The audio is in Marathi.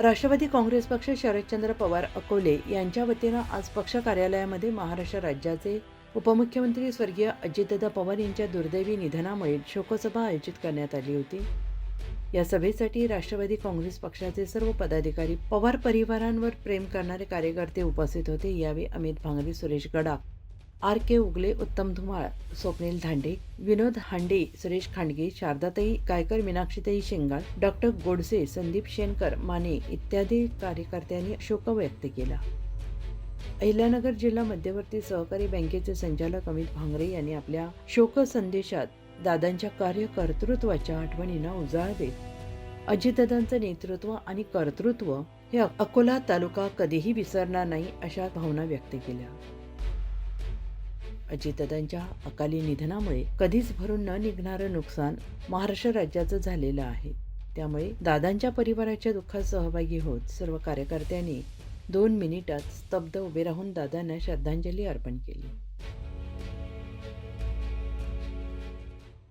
राष्ट्रवादी काँग्रेस पक्ष शरदचंद्र पवार अकोले यांच्या वतीनं आज पक्ष कार्यालयामध्ये महाराष्ट्र राज्याचे उपमुख्यमंत्री स्वर्गीय अजितदादा पवार यांच्या दुर्दैवी निधनामुळे शोकसभा आयोजित करण्यात आली होती। या सभेसाठी राष्ट्रवादी काँग्रेस पक्षाचे सर्व पदाधिकारी, पवार परिवारांवर प्रेम करणारे कार्यकर्ते उपस्थित होते। यावेळी अमित भांगरे, सुरेश गडाख, आर.के. उगले, उत्तम धुमाळ, स्वप्नील धांडे, विनोद हांडे, सुरेश खांडगे, शारदाताई गायकर, मीनाक्षीताई शेंगाळ, डॉक्टर गोडसे, संदीप शेनकर माने इत्यादी कार्यकर्त्यांनी शोक व्यक्त केला। अहिल्यानगर जिल्हा मध्यवर्ती सहकारी बँकेचे संचालक अमित भांगरे यांनी आपल्या शोक संदेशात दादांच्या कार्यकर्तृत्वाच्या आठवणींना उजाळा देत अजितदादांचं नेतृत्व आणि कर्तृत्व हे अकोला तालुका कधीही विसरणार नाही अशा भावना व्यक्त केल्या। अजितदादांच्या अकाली निधनामुळे कधीच भरून न निघणारं नुकसान महाराष्ट्र राज्याचं झालेलं आहे। त्यामुळे दादांच्या परिवाराच्या दुःखात सहभागी होत सर्व कार्यकर्त्यांनी 2 मिनिटात स्तब्ध उभे राहून दादांना श्रद्धांजली अर्पण केली।